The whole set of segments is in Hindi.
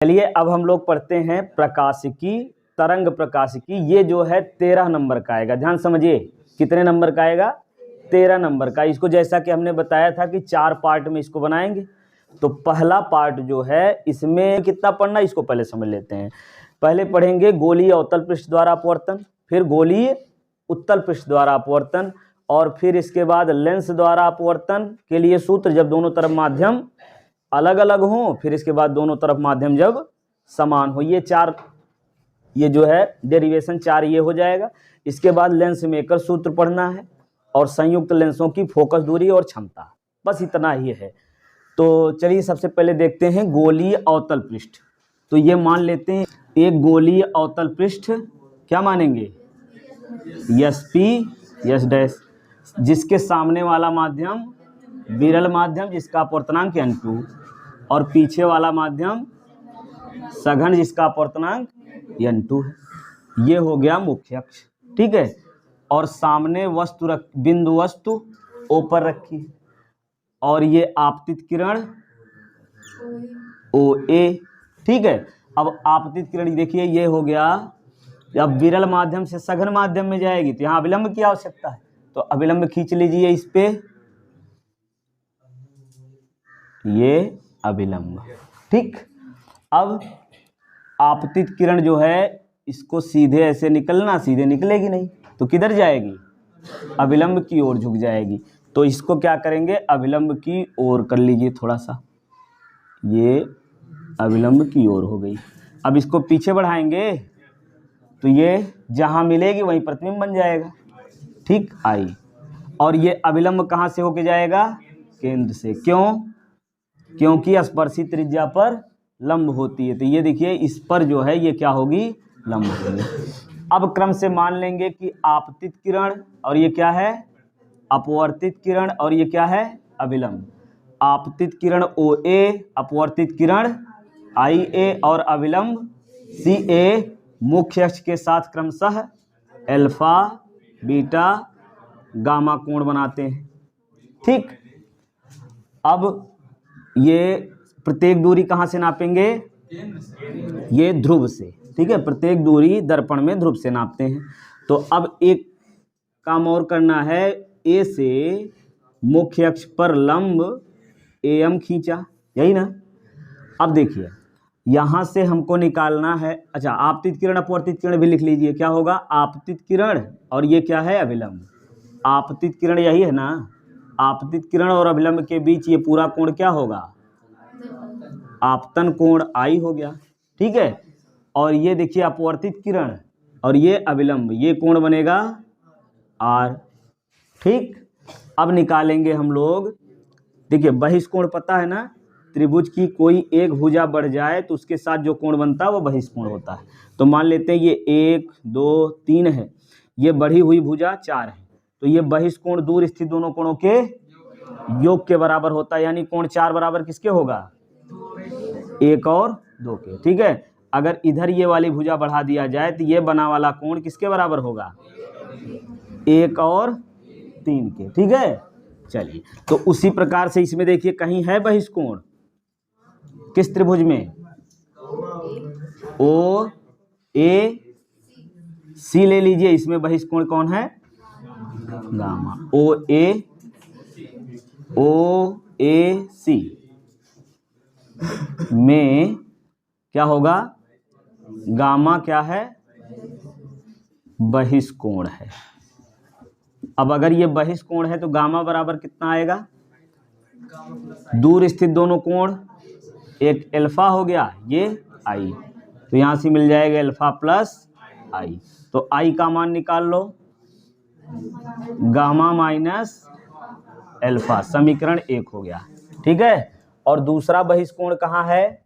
चलिए अब हम लोग पढ़ते हैं प्रकाशिकी, तरंग प्रकाशिकी। ये जो है 13 नंबर का आएगा। ध्यान समझिए, कितने नंबर का आएगा? 13 नंबर का। इसको जैसा कि हमने बताया था कि 4 पार्ट में इसको बनाएंगे। तो पहला पार्ट जो है इसमें कितना पढ़ना, इसको पहले समझ लेते हैं। पहले पढ़ेंगे गोलीय अवतल पृष्ठ द्वारा अपवर्तन, फिर गोलीय उत्तल पृष्ठ द्वारा अपवर्तन, और फिर इसके बाद लेंस द्वारा अपवर्तन के लिए सूत्र, जब दोनों तरफ माध्यम अलग अलग हों, फिर इसके बाद दोनों तरफ माध्यम जब समान हो। ये 4, ये जो है डेरिवेशन 4 ये हो जाएगा। इसके बाद लेंस मेकर सूत्र पढ़ना है और संयुक्त लेंसों की फोकस दूरी और क्षमता, बस इतना ही है। तो चलिए सबसे पहले देखते हैं गोलीय अवतल पृष्ठ। तो ये मान लेते हैं एक गोलीय अवतल पृष्ठ, क्या मानेंगे? यस पी यस डैश, जिसके सामने वाला माध्यम विरल माध्यम जिसका अपवर्तनांक n2, और पीछे वाला माध्यम सघन जिसका अपवर्तनांक n2 है। ये हो गया मुख्य अक्ष, ठीक है। और सामने वस्तु बिंदु वस्तु O पर रखी, और ये आपतित किरण OA, ठीक है। अब आपतित किरण देखिए ये हो गया, अब विरल माध्यम से सघन माध्यम में जाएगी तो यहाँ अभिलंब की आवश्यकता है, तो अभिलंब खींच लीजिए इस पे, ये अभिलंब, ठीक। अब आपतित किरण जो है इसको सीधे ऐसे निकलना, सीधे निकलेगी नहीं, तो किधर जाएगी? अभिलंब की ओर झुक जाएगी। तो इसको क्या करेंगे? अभिलंब की ओर कर लीजिए थोड़ा सा, ये अभिलंब की ओर हो गई। अब इसको पीछे बढ़ाएंगे तो ये जहां मिलेगी वहीं प्रतिबिंब बन जाएगा, ठीक। आई, और ये अभिलंब कहां से होके जाएगा? केंद्र से। क्यों? क्योंकि स्पर्शी त्रिज्या पर लंब होती है। तो ये देखिए इस पर जो है ये क्या होगी? लंब होगी। अब क्रम से मान लेंगे कि आपतित किरण, और ये क्या है? अपवर्तित किरण, और ये क्या है? अभिलंब। आपतित किरण OA, अपवर्तित किरण IA, और अभिलंब CA मुख्य अक्ष के साथ क्रमशः अल्फा, बीटा, गामा कोण बनाते हैं, ठीक। अब ये प्रत्येक दूरी कहाँ से नापेंगे? ये ध्रुव से, ठीक है। प्रत्येक दूरी दर्पण में ध्रुव से नापते हैं। तो अब एक काम और करना है, A से मुख्य अक्ष पर लंब AM खींचा, यही ना। अब देखिए यहाँ से हमको निकालना है, अच्छा आपतित किरण अपवर्तित किरण भी लिख लीजिए। क्या होगा? आपतित किरण, और ये क्या है? अभिलंब। आपतित किरण यही है ना, आपतित किरण और अभिलंब के बीच ये पूरा कोण क्या होगा? आपतन कोण I हो गया, ठीक है। और ये देखिए अपवर्तित किरण और ये अभिलंब, ये कोण बनेगा R, ठीक। अब निकालेंगे हम लोग, देखिए बहिष्कोण पता है ना, त्रिभुज की कोई एक भुजा बढ़ जाए तो उसके साथ जो कोण बनता है वो बहिष्कोण होता है। तो मान लेते हैं ये 1 2 3 है, ये बढ़ी हुई भुजा 4 है, तो ये बहिष्कोण दूर स्थित दोनों कोणों के योग के बराबर होता है। यानी कोण 4 बराबर किसके होगा? 1 और 2 के, ठीक है। अगर इधर ये वाली भुजा बढ़ा दिया जाए तो ये बना वाला कोण किसके बराबर होगा? 1 और 3 के, ठीक है। चलिए तो उसी प्रकार से इसमें देखिए कहीं है बहिष्कोण, किस त्रिभुज में? OAC ले लीजिए, इसमें बहिष्कोण कौन है? गामा। OAC में क्या होगा? गामा क्या है? बहिष्कोण है। अब अगर ये बहिष्कोण है तो गामा बराबर कितना आएगा? दूर स्थित दोनों कोण, एक अल्फा हो गया, ये I, तो यहां से मिल जाएगा अल्फा प्लस I। तो I का मान निकाल लो, गामा माइनस अल्फा, समीकरण 1 हो गया, ठीक है। और दूसरा बहिष्कोण कहाँ है?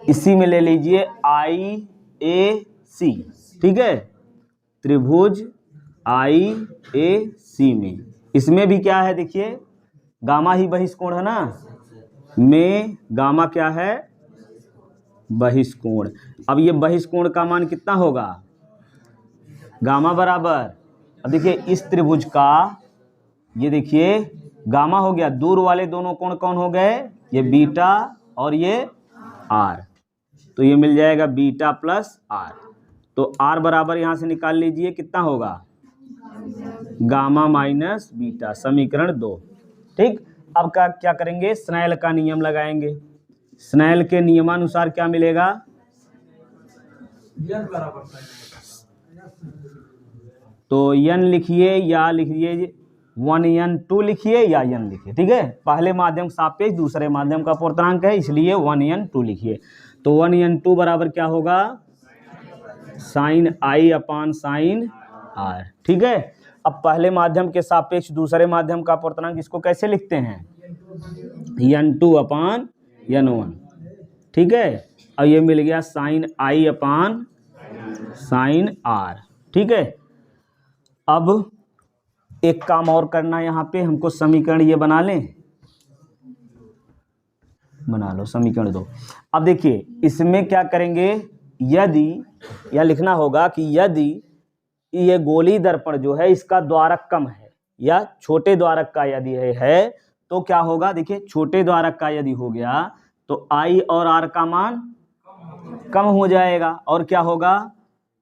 इसी में ले लीजिए IAC, ठीक है। त्रिभुज IAC में, इसमें भी क्या है? देखिए गामा ही बहिष्कोण है ना, में गामा क्या है? बहिष्कोण। अब ये बहिष्कोण का मान कितना होगा? गामा बराबर, अब देखिए इस त्रिभुज का, ये देखिए गामा हो गया, दूर वाले दोनों कोण कौन हो गए? ये बीटा और ये आर, तो ये मिल जाएगा बीटा प्लस आर। तो आर बराबर यहाँ से निकाल लीजिए, कितना होगा, गामा माइनस बीटा, समीकरण 2। ठीक, अब क्या करेंगे, स्नेल का नियम लगाएंगे। स्नेल के नियमानुसार क्या मिलेगा, तो n लिखिए या लिखिए 1n2 लिखिए या n लिखिए। ठीक है, पहले माध्यम सापेक्ष दूसरे माध्यम का पूर्णांक है, इसलिए 1n2 लिखिए। तो 1n2 बराबर क्या होगा, sine I upon sine R. ठीक है, अब पहले माध्यम के सापेक्ष दूसरे माध्यम का पूर्णांक इसको कैसे लिखते हैं, n2 अपान n1। ठीक है, और ये मिल गया sine I upon sine R. ठीक है, अब एक काम और करना, यहाँ पे हमको समीकरण ये बना लें, बना लो समीकरण 2। अब देखिए इसमें क्या करेंगे, यदि यह लिखना होगा कि यदि ये गोली दर्पण जो है इसका द्वारक कम है या छोटे द्वारक का यदि है तो क्या होगा, देखिए छोटे द्वारक का यदि हो गया तो आई और आर का मान कम हो जाएगा, और क्या होगा,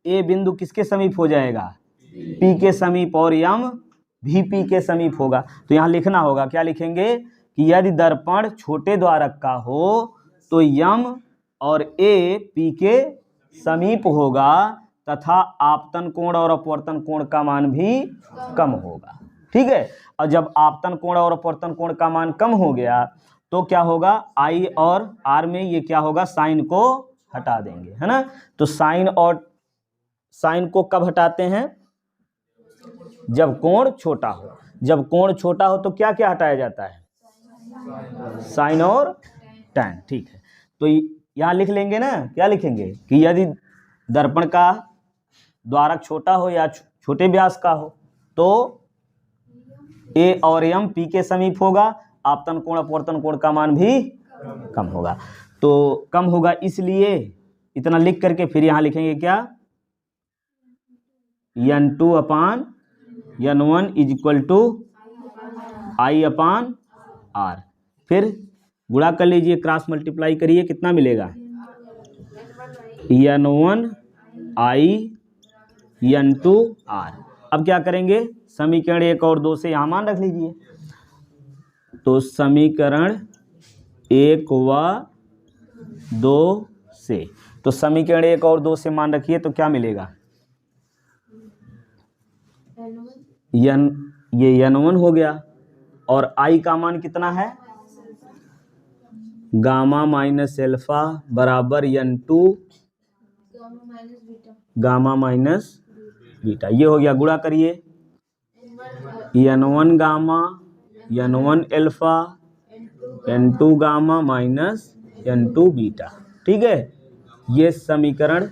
ए बिंदु किसके समीप हो जाएगा, पी के समीप, और यम भी पी के समीप होगा। तो यहाँ लिखना होगा, क्या लिखेंगे कि यदि दर्पण छोटे द्वारक का हो तो यम और ए पी के समीप होगा तथा आपतन कोण और अपवर्तन कोण का मान भी कम होगा। ठीक है, और जब आपतन कोण और अपवर्तन कोण का मान कम हो गया तो क्या होगा, आई और आर में ये क्या होगा, साइन को हटा देंगे, है ना। तो साइन और साइन को कब हटाते हैं, जब कोण छोटा हो। जब कोण छोटा हो तो क्या क्या हटाया जाता है, साइन और टैन। ठीक है, तो यहाँ लिख लेंगे ना, क्या लिखेंगे कि यदि दर्पण का द्वारक छोटा हो या छोटे व्यास का हो तो ए और एम पी के समीप होगा, आपतन कोण अपवर्तन कोण का मान भी कम होगा। तो कम होगा इसलिए इतना लिख करके फिर यहाँ लिखेंगे क्या, n2 upon n1 is equal to I upon R. फिर गुणा कर लीजिए, क्रॉस मल्टीप्लाई करिए, कितना मिलेगा, n1 आई n2 आर। अब क्या करेंगे, समीकरण 1 और 2 से यहाँ मान रख लीजिए। तो समीकरण 1 व 2 से, तो समीकरण 1 और 2 से मान रखिए तो क्या मिलेगा, ये n1 हो गया, और आई का मान कितना है, गामा माइनस एल्फा बराबर n2 गामा माइनस बीटा। ये हो गया, गुणा करिए, n1 gamma n1 alpha n2 gamma minus n2 beta. ठीक है, ये समीकरण,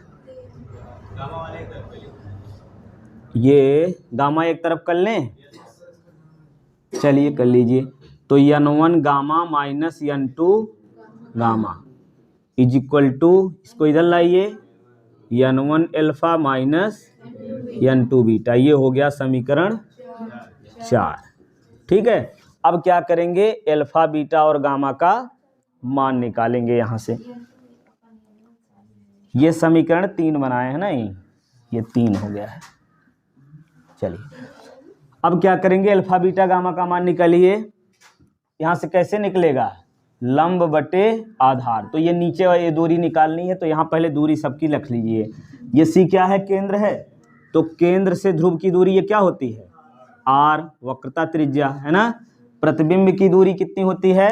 ये गामा एक तरफ कर लें, चलिए कर लीजिए। तो n1 gamma minus n2 gamma is equal to, इसको इधर लाइए, n1 alpha minus n2 beta. ये हो गया समीकरण 4। ठीक है, अब क्या करेंगे, एल्फा बीटा और गामा का मान निकालेंगे यहाँ से। ये समीकरण 3 बनाए हैं ना, ये 3 हो गया है। चलिए अब क्या करेंगे, अल्फा बीटा गामा का मान निकालिए। यहाँ से कैसे निकलेगा, लंब बटे आधार। तो ये नीचे ये दूरी निकालनी है, तो यहाँ पहले दूरी सबकी रख लीजिए। ये सी क्या है, केंद्र है, तो केंद्र से ध्रुव की दूरी ये क्या होती है, आर, वक्रता त्रिज्या, है ना। प्रतिबिंब की दूरी कितनी होती है,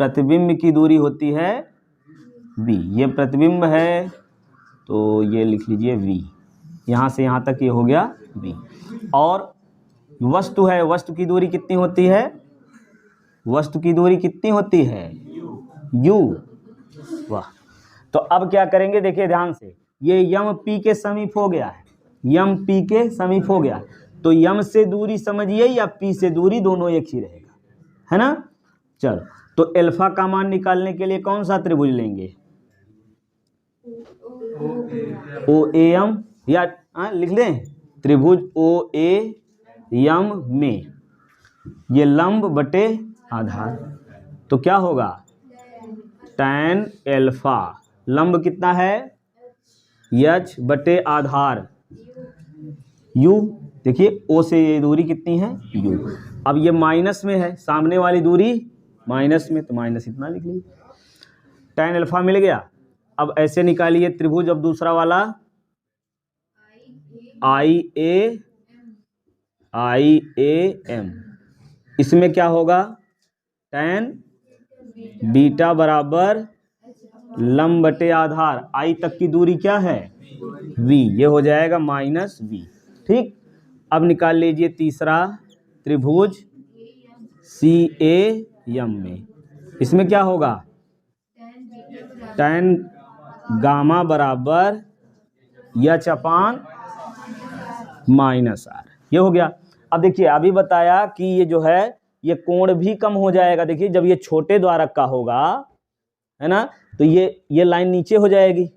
प्रतिबिंब की दूरी होती है बी। ये प्रतिबिंब है तो ये लिख लीजिए वी, यहाँ से यहाँ तक ये हो गया बी। और वस्तु है, वस्तु की दूरी कितनी होती है, वस्तु की दूरी कितनी होती है, यू। वाह, तो अब क्या करेंगे, देखिए ध्यान से, ये यम पी के समीप हो गया है, यम पी के समीप हो गया, तो यम से दूरी समझिए या पी से दूरी, दोनों एक ही रहेगा, है ना। चलो, तो अल्फा का मान निकालने के लिए कौन सा त्रिभुज लेंगे, ओ ए एम, या लिख लें त्रिभुज ओ ए एम में ये लंब बटे आधार, तो क्या होगा tan अल्फा, लंब कितना है h बटे आधार u, देखिए o से ये दूरी कितनी है u। अब ये माइनस में है, सामने वाली दूरी माइनस में, तो माइनस इतना लिख लीजिए, tan अल्फा मिल गया। अब ऐसे निकालिए त्रिभुज, अब दूसरा वाला IAM, इसमें क्या होगा tan बीटा बराबर लंब बटे आधार, I तक की दूरी क्या है v, ये हो जाएगा माइनस v। ठीक, अब निकाल लीजिए तीसरा त्रिभुज CAM में, इसमें क्या होगा tan गामा बराबर h अपान माइनस r, ये हो गया। अब देखिए अभी बताया कि ये जो है ये कोण भी कम हो जाएगा। देखिए जब ये छोटे द्वारक का होगा, है ना, तो ये लाइन नीचे हो जाएगी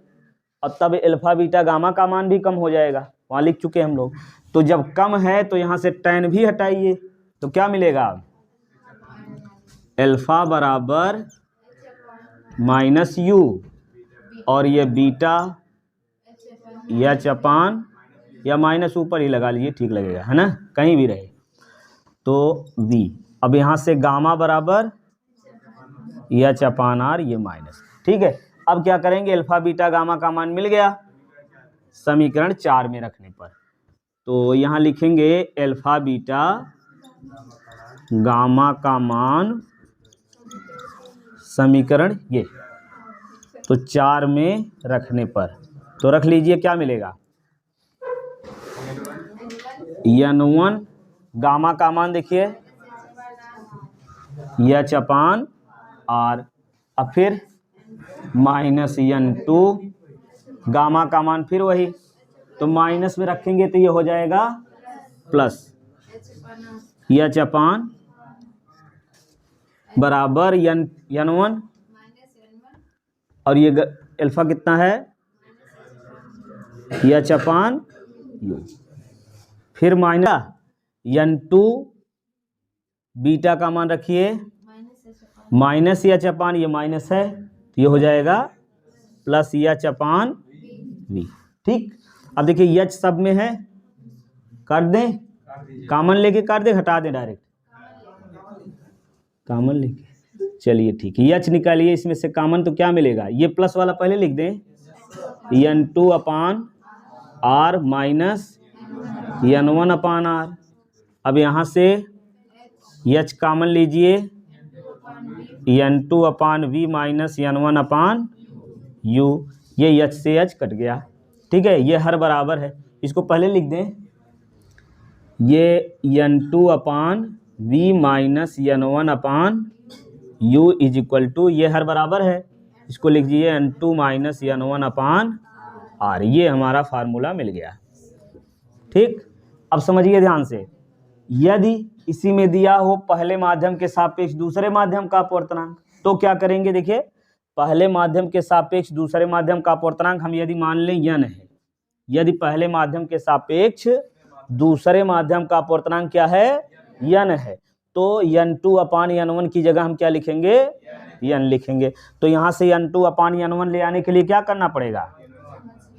और तब अल्फा बीटा गामा का मान भी कम हो जाएगा, वहाँ लिख चुके हम लोग। तो जब कम है तो यहाँ से tan भी हटाइए, तो क्या मिलेगा अल्फा बराबर माइनस u, और ये बीटा h अपान, या माइनस ऊपर ही लगा लीजिए ठीक लगेगा, है ना, कहीं भी रहे, तो v। अब यहाँ से गामा बराबर h अपान r, ये माइनस, ठीक है। अब क्या करेंगे, अल्फा बीटा गामा का मान मिल गया समीकरण 4 में रखने पर, तो यहाँ लिखेंगे अल्फा बीटा गामा का मान समीकरण ये, तो 4 में रखने पर, तो रख लीजिए क्या मिलेगा n1 गामा का मान देखिए h अपान r, अब फिर माइनस n2 गामा का मान फिर वही, तो माइनस में रखेंगे तो ये हो जाएगा प्लस h अपान बराबर n1, और ये अल्फा कितना है h अपान u, फिर माइनस n2 बीटा का मान रखिए माइनस h अपान, ये माइनस है तो ये हो जाएगा प्लस h अपान v। ठीक, अब देखिए h सब में है, कर दें, कॉमन लेके कर दें, हटा दें डायरेक्ट, कॉमन लेके, चलिए ठीक है, h निकालिए इसमें से कॉमन, तो क्या मिलेगा, ये प्लस वाला पहले लिख दें n2 अपान r माइनस n1 अपान r। अब यहाँ से h कॉमन लीजिए, n2 upon v minus n1 upon u, ये h से h कट गया, ठीक है, ये हर बराबर है, इसको पहले लिख दें, ये n2 upon v minus n1 upon u is equal to, ये हर बराबर है, इसको लिख दीजिए n2 माइनस n1 अपान r, ये हमारा फार्मूला मिल गया। ठीक, अब समझिए ध्यान से, यदि इसी में दिया हो पहले माध्यम के सापेक्ष दूसरे माध्यम का अपवर्तनांक, तो क्या करेंगे, देखिए पहले माध्यम के सापेक्ष दूसरे माध्यम का अपवर्तनांक हम यदि मान लें n है, यदि पहले माध्यम के सापेक्ष दूसरे माध्यम का अपवर्तनांक क्या है n है, तो n2 अपान n1 की जगह हम क्या लिखेंगे n लिखेंगे। तो यहाँ से n2 अपान n1 ले आने के लिए क्या करना पड़ेगा,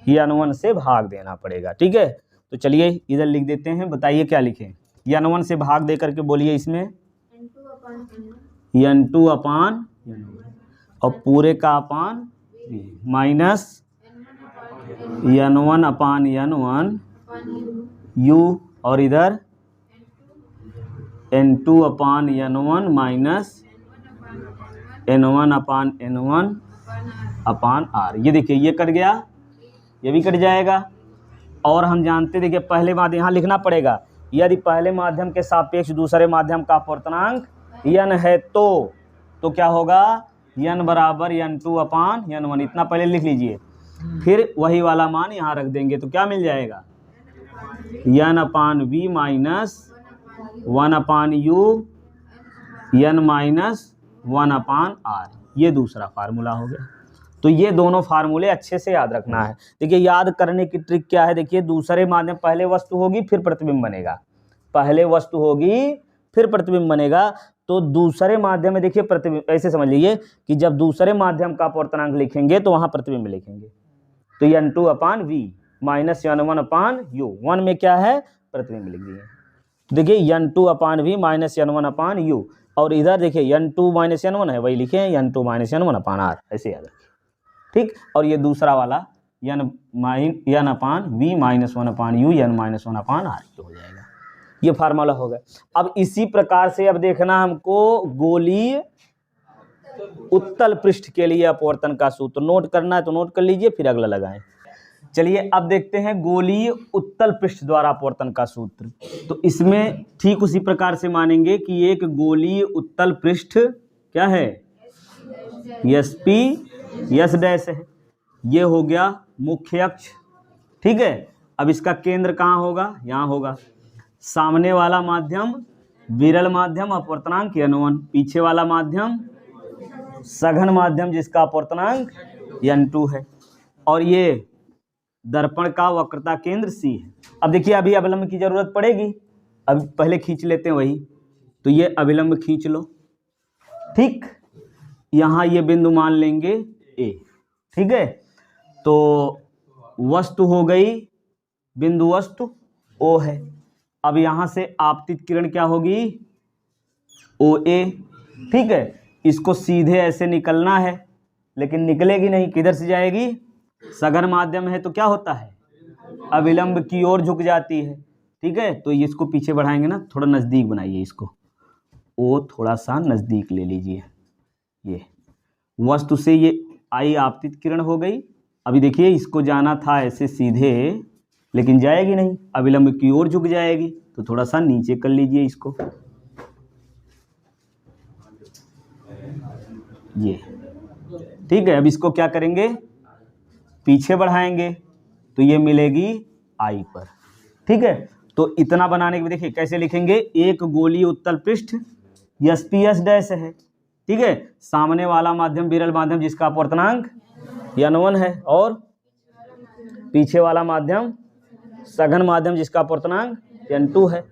n1 से भाग देना पड़ेगा। ठीक है, तो चलिए इधर लिख देते हैं, बताइए क्या लिखें, n1 से भाग दे करके बोलिए इसमें n2 अपान और पूरे का अपान माइनस n1 अपान n1 u, और इधर n2 upon n1 minus n1 अपान n1 अपान r। ये देखिए ये कट गया, ये भी कट जाएगा, और हम जानते देखिए पहले माध्यम यहाँ लिखना पड़ेगा, यदि पहले माध्यम के सापेक्ष दूसरे माध्यम का अपवर्तनांक n है तो क्या होगा n बराबर n2 अपान n1, इतना पहले लिख लीजिए, फिर वही वाला मान यहाँ रख देंगे, तो क्या मिल जाएगा n अपान v माइनस 1 अपान u n माइनस 1 अपान r, ये दूसरा फार्मूला हो गया। तो ये दोनों फार्मूले अच्छे से याद रखना है। देखिए याद करने की ट्रिक क्या है, देखिए दूसरे माध्यम पहले वस्तु होगी फिर प्रतिबिंब बनेगा, पहले वस्तु होगी फिर प्रतिबिंब बनेगा, तो दूसरे माध्यम में देखिए प्रतिबिंब, ऐसे समझ लीजिए कि जब दूसरे माध्यम का अपवर्तनांक लिखेंगे तो वहां प्रतिबिंब लिखेंगे, तो n2/v माइनस n1/u, 1 में क्या है प्रतिबिंब लिख दिए। देखिए n2/v माइनस n1/u, और इधर देखिए n2 माइनस n1 है, वही लिखे हैं n2 माइनस n1/r, ऐसे याद रखिए, ठीक। और ये दूसरा वाला n/v minus 1/u n minus 1/r हो जाएगा। ये फार्मूला होगा। अब इसी प्रकार से अब देखना हमको गोलीय उत्तल पृष्ठ के लिए अपवर्तन का सूत्र नोट करना है, तो नोट कर लीजिए, फिर अगला लगाएं। चलिए अब देखते हैं गोलीय उत्तल पृष्ठ द्वारा अपवर्तन का सूत्र। तो इसमें ठीक उसी प्रकार से मानेंगे कि एक गोलीय उत्तल पृष्ठ क्या है, एस पी एस डैश है, ये हो गया मुख्य अक्ष, ठीक है। अब इसका केंद्र कहाँ होगा, यहाँ होगा। सामने वाला माध्यम विरल माध्यम अपवर्तनांक n1, पीछे वाला माध्यम सघन माध्यम जिसका अपवर्तनांक n2 है, और ये दर्पण का वक्रता केंद्र C है। अब देखिए अभी अभिलंब की जरूरत पड़ेगी, अब पहले खींच लेते हैं वही, तो ये अभिलंब खींच लो, ठीक। यहाँ ये बिंदु मान लेंगे A, ठीक है। तो वस्तु हो गई, बिंदु वस्तु O है। अब यहाँ से आपतित किरण क्या होगी, OA, ठीक है। इसको सीधे ऐसे निकलना है, लेकिन निकलेगी नहीं, किधर से जाएगी, सघन माध्यम है तो क्या होता है, अभिलंब की ओर झुक जाती है, ठीक है। तो इसको पीछे बढ़ाएंगे ना, थोड़ा नज़दीक बनाइए इसको, ओ थोड़ा सा नज़दीक ले लीजिए। ये वस्तु से ये आई आपतित किरण हो गई। अभी देखिए इसको जाना था ऐसे सीधे, लेकिन जाएगी नहीं, अभिलंब की ओर झुक जाएगी, तो थोड़ा सा नीचे कर लीजिए इसको, ये ठीक है। अब इसको क्या करेंगे, पीछे बढ़ाएंगे, तो ये मिलेगी आई पर, ठीक है। तो इतना बनाने के बाद देखिए कैसे लिखेंगे, एक गोलीय उत्तल पृष्ठ एस पी एस डैश है, ठीक है। सामने वाला माध्यम विरल माध्यम जिसका अपवर्तनांक n1 है, और पीछे वाला माध्यम सघन माध्यम जिसका अपवर्तनांक n2 है।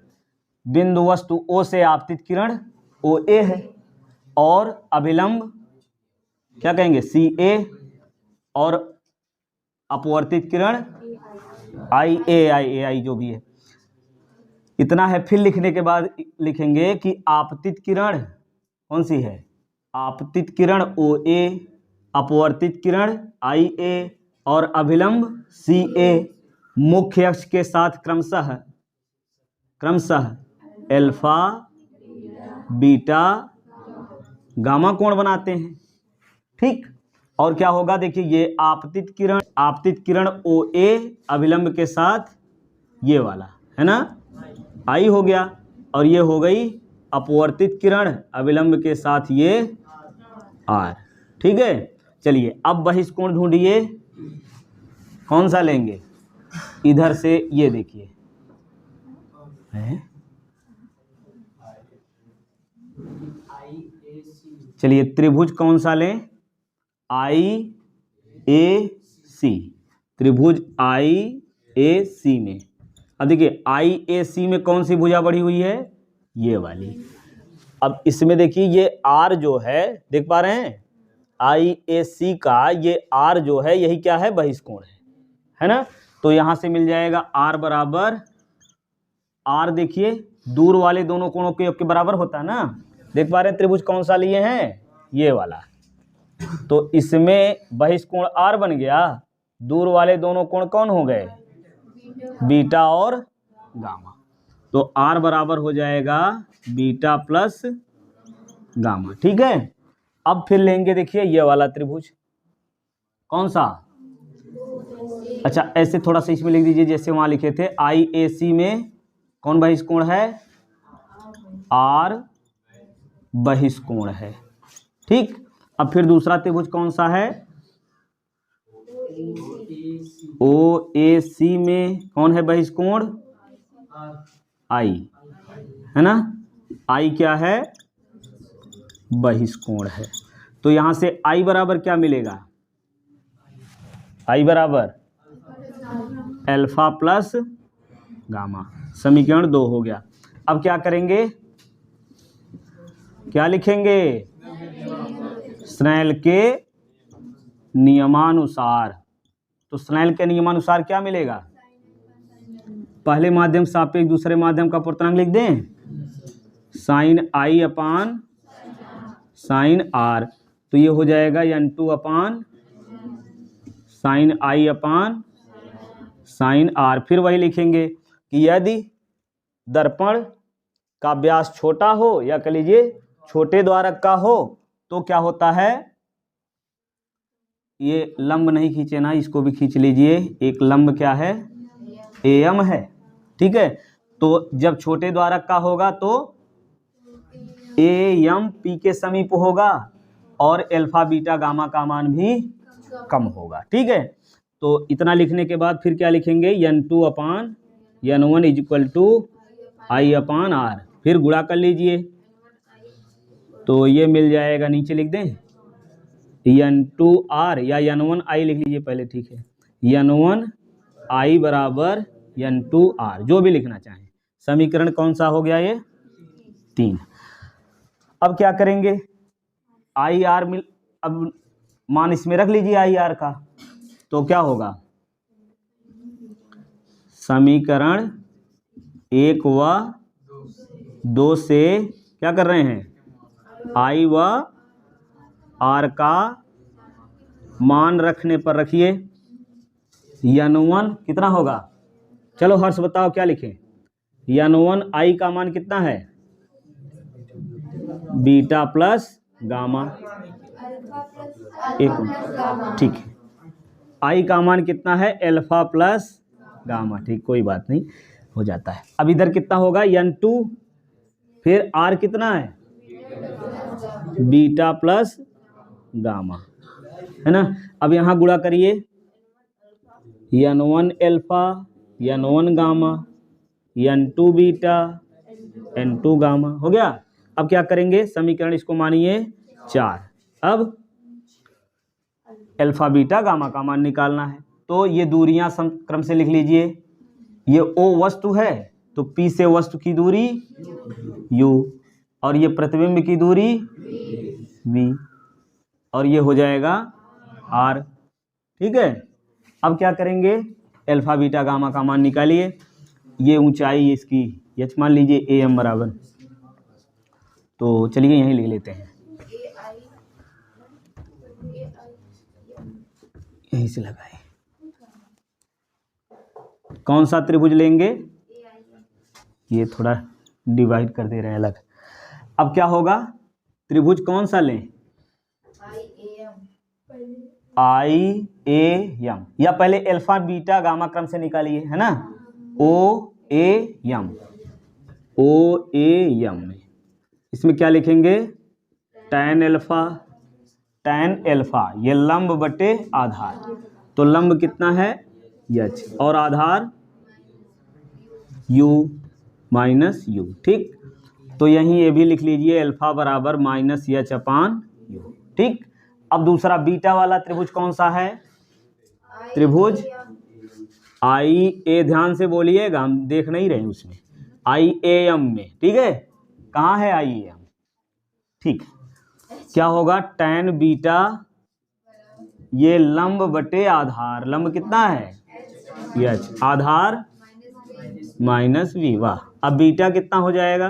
बिंदु वस्तु O से आपतित किरण OA है, और अभिलंब क्या कहेंगे CA, और अपवर्तित किरण IA जो भी है, इतना है। फिर लिखने के बाद लिखेंगे कि आपतित किरण कौन सी है, आपतित किरण OA, अपवर्तित किरण IA, और अभिलंब CA मुख्य अक्ष के साथ क्रमशः अल्फा बीटा गामा कोण बनाते हैं, ठीक। और क्या होगा, देखिए ये आपतित किरण OA अभिलंब के साथ ये वाला है ना, आई हो गया, और ये हो गई अपवर्तित किरण अभिलंब के साथ ये R, ठीक है। चलिए अब बहिष्कोण ढूंढिए, कौन सा लेंगे, इधर से ये देखिए है, चलिए त्रिभुज कौन सा लें, IAC, त्रिभुज IAC में, अब देखिए IAC में कौन सी भुजा बढ़ी हुई है, ये वाली। अब इसमें देखिए ये R जो है, देख पा रहे हैं, IAC का ये R जो है यही क्या है, बहिष्कोण है ना। तो यहाँ से मिल जाएगा R बराबर, R देखिए दूर वाले दोनों कोणों के योग के बराबर होता है ना, देख पा रहे हैं त्रिभुज कौन सा लिए हैं, ये वाला। तो इसमें बहिष्कोण R बन गया, दूर वाले दोनों कोण कौन हो गए, बीटा और गामा। तो R बराबर हो जाएगा बीटा प्लस गामा, ठीक है। अब फिर लेंगे देखिए ये वाला त्रिभुज, कौन सा, अच्छा ऐसे थोड़ा सा इसमें लिख दीजिए जैसे वहां लिखे थे, IAC में कौन बहिष्कोण है, R बहिष्कोण है, ठीक। अब फिर दूसरा त्रिभुज कौन सा है, OAC में कौन है बहिष्कोण, I है ना, I क्या है, बहिष्कोण है। तो यहां से I बराबर क्या मिलेगा, I बराबर अल्फा प्लस गामा, समीकरण 2 हो गया। अब क्या करेंगे, क्या लिखेंगे? स्नेल के नियमानुसार। तो स्नेल के नियमानुसार क्या मिलेगा? पहले माध्यम सापेक्ष दूसरे माध्यम का पूर्णांक लिख दें, sine I upon sine R. तो ये हो जाएगा n2 upon sine I upon sine R. फिर वही लिखेंगे कि यदि दर्पण का व्यास छोटा हो या कह लीजिए छोटे द्वारक का हो तो क्या होता है, ये लंब नहीं खींचे ना, इसको भी खींच लीजिए। एक लंब क्या है? एम है, ठीक है। तो जब छोटे द्वारक का होगा तो ए एम पी के समीप होगा और अल्फा बीटा गामा का मान भी कम होगा, ठीक है। तो इतना लिखने के बाद फिर क्या लिखेंगे? n2 upon n1 is equal to I upon R. फिर गुणा कर लीजिए तो ये मिल जाएगा, नीचे लिख दें n2 आर या n1 आई लिख लीजिए पहले, ठीक है। n1 आई बराबर n2 आर, जो भी लिखना चाहें। समीकरण कौन सा हो गया? ये 3। अब क्या करेंगे? आई आर मिल, अब मान इसमें रख लीजिए आई आर का, तो क्या होगा? समीकरण 1 व 2 से क्या कर रहे हैं? आई व आर का मान रखने पर रखिए n1 कितना होगा? चलो हर्ष बताओ क्या लिखें? n1 आई का मान कितना है? बीटा प्लस गामा, एक ठीक है। आई का मान कितना है? अल्फा प्लस गामा, ठीक, कोई बात नहीं, हो जाता है। अब इधर कितना होगा? n2, फिर r कितना है? बीटा प्लस गामा, है ना। अब यहाँ गुणा करिए, n1 alpha n1 gamma n2 beta n2 gamma, हो गया। अब क्या करेंगे? समीकरण इसको मानिए 4। अब अल्फा बीटा गामा का मान निकालना है, तो ये दूरियां क्रम से लिख लीजिए। ये O वस्तु है तो P से वस्तु की दूरी U, और ये प्रतिबिंब की दूरी V, और ये हो जाएगा R, ठीक है। अब क्या करेंगे? अल्फा बीटा गामा का मान निकालिए। ये ऊंचाई इसकी h मान लीजिए am बराबर, तो चलिए यहीं लिख लेते हैं, यहीं से लगाए। कौन सा त्रिभुज लेंगे? ये थोड़ा डिवाइड कर दे रहे हैं अलग। अब क्या होगा? त्रिभुज कौन सा लें? आई ए एम, या पहले अल्फा बीटा गामा क्रम से निकालिए, है ना। ओ A M, O A M में इसमें क्या लिखेंगे? tan अल्फा, tan अल्फा ये लंब बटे आधार, तो लंब कितना है? h, और आधार u माइनस u, ठीक। तो यहीं ये भी लिख लीजिए अल्फा बराबर माइनस h अपान u, ठीक। अब दूसरा बीटा वाला त्रिभुज कौन सा है? त्रिभुज आई ए, ध्यान से बोलिएगा, हम देख नहीं रहे उसमें, आई ए एम में, ठीक है। कहाँ है आई ए एम? ठीक, क्या होगा? tan बीटा ये लंब बटे आधार, लंब कितना है? h, आधार माइनस v, वाह। अब बीटा कितना हो जाएगा?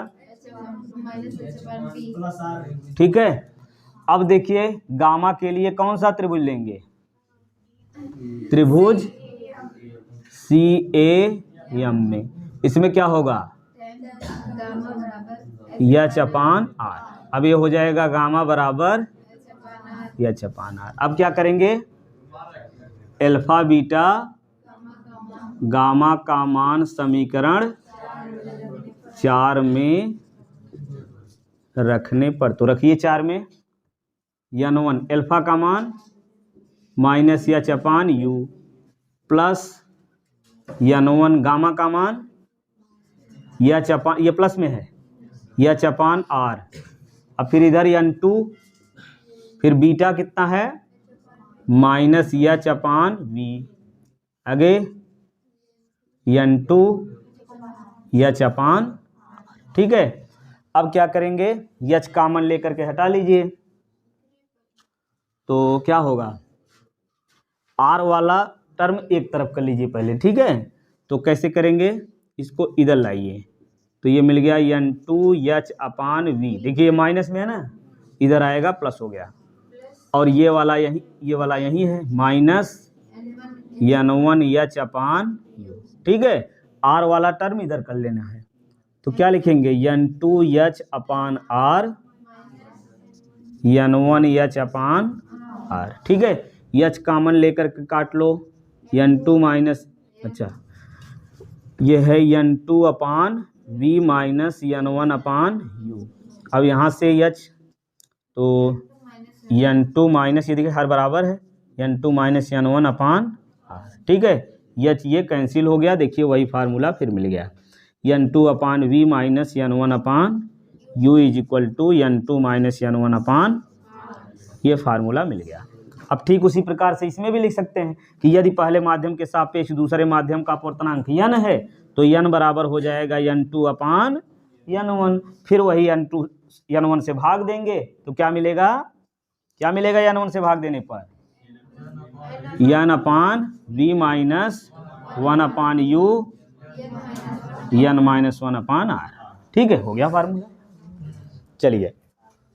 ठीक है। अब देखिए गामा के लिए कौन सा त्रिभुज लेंगे? त्रिभुज सी ए एम में, इसमें क्या होगा? h अपान r। अब ये हो जाएगा गामा बराबर h अपान r। अब क्या करेंगे? अल्फा बीटा गामा का मान समीकरण 4 में रखने पर, तो रखिए 4 में n1 अल्फा का मान माइनस h अपान u प्लस n1 गामा का मान h अपान, ये प्लस में है, h अपान r। अब फिर इधर n2, फिर बीटा कितना है? माइनस h अपान v, आगे n2 h अपान, ठीक है। अब क्या करेंगे, यच कॉमन लेकर के हटा लीजिए, तो क्या होगा, आर वाला टर्म एक तरफ कर लीजिए पहले, ठीक है। तो कैसे करेंगे, इसको इधर लाइए, तो ये मिल गया N2H अपान वी, देखिए ये माइनस में है ना, इधर आएगा प्लस हो गया, और ये वाला यही है माइनस N1H अपान यू, ठीक है। आर वाला टर्म इधर कर लेना है, तो क्या लिखेंगे N2H अपान आर, N1H अपान आर, ठीक है। H कॉमन लेकर के काट लो, N2 माइनस, अच्छा ये है N2 upon we minus N1 upon U. अब यहाँ से H, तो N2 माइनस, ये देखिए हर बराबर है, N2 माइनस N1 अपान आर, ठीक है। H ये कैंसिल हो गया, देखिए वही फार्मूला फिर मिल गया, N2 upon we minus N1 upon U is equal to N2 minus N1 upon, ये फार्मूला मिल गया। अब ठीक उसी प्रकार से इसमें भी लिख सकते हैं कि यदि पहले माध्यम के सापेक्ष दूसरे माध्यम का अपवर्तनांक n है, तो n बराबर हो जाएगा N2 अपान N1, फिर वही N2 N1 से भाग देंगे, तो क्या मिलेगा, N1 से भाग देने पर n upon we minus 1 upon u n minus 1 upon r, ठीक है, हो गया फार्मूला। चलिए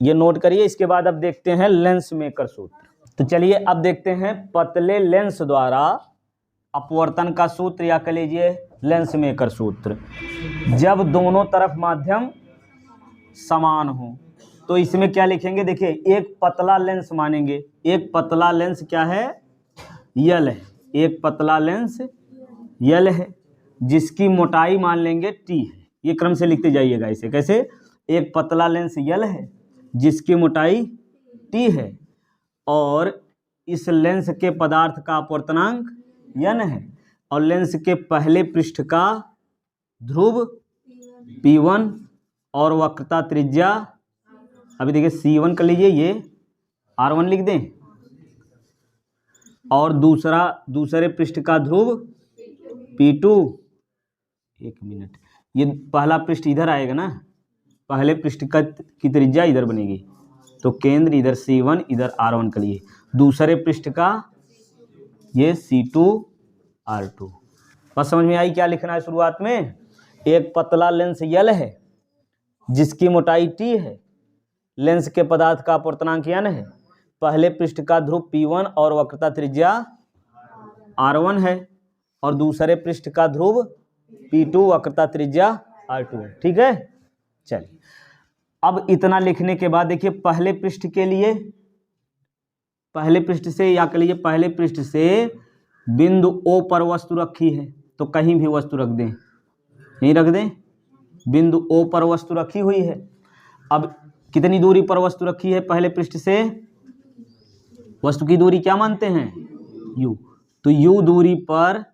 ये नोट करिए। इसके बाद अब देखते हैं लेंस मेकर सूत्र। तो चलिए अब देखते हैं पतले लेंस द्वारा अपवर्तन का सूत्र, या कह लीजिए लेंस मेकर सूत्र। जब दोनों तरफ माध्यम समान हो, तो इसमें क्या लिखेंगे, देखिए एक पतला लेंस मानेंगे, एक पतला लेंस क्या है, यल है, एक पतला लेंस यल है, जिसकी मोटाई मान लेंगे टी है। ये क्रम से लिखते जाइएगा इसे, कैसे, एक पतला लेंस यल है जिसकी मोटाई टी है, और इस लेंस के पदार्थ का अपवर्तनांक n है, और लेंस के पहले पृष्ठ का ध्रुव P1 और वक्रता त्रिज्या, अभी देखिए C1 कर लीजिए, ये R1 लिख दें, और दूसरे पृष्ठ का ध्रुव P2, एक मिनट, ये पहला पृष्ठ इधर आएगा ना, पहले पृष्ठ की त्रिज्या इधर बनेगी, तो केंद्र इधर C1, इधर R1 के लिए, दूसरे पृष्ठ का ये C2 R2। बस समझ में आई क्या लिखना है शुरुआत में, एक पतला लेंस यल है जिसकी मोटाई T है, लेंस के पदार्थ का अपवर्तनांक n है, पहले पृष्ठ का ध्रुव P1 और वक्रता त्रिज्या R1 है, और दूसरे पृष्ठ का ध्रुव P2 वक्रता त्रिज्या R2 है, ठीक है। चलिए अब इतना लिखने के बाद देखिए पहले पृष्ठ के लिए, पहले पृष्ठ से, या कह लीजिए पहले पृष्ठ से बिंदु O पर वस्तु रखी है, तो कहीं भी वस्तु रख दें, नहीं रख दें, बिंदु O पर वस्तु रखी हुई है। अब कितनी दूरी पर वस्तु रखी है, पहले पृष्ठ से वस्तु की दूरी क्या मानते हैं, u, तो u दूरी पर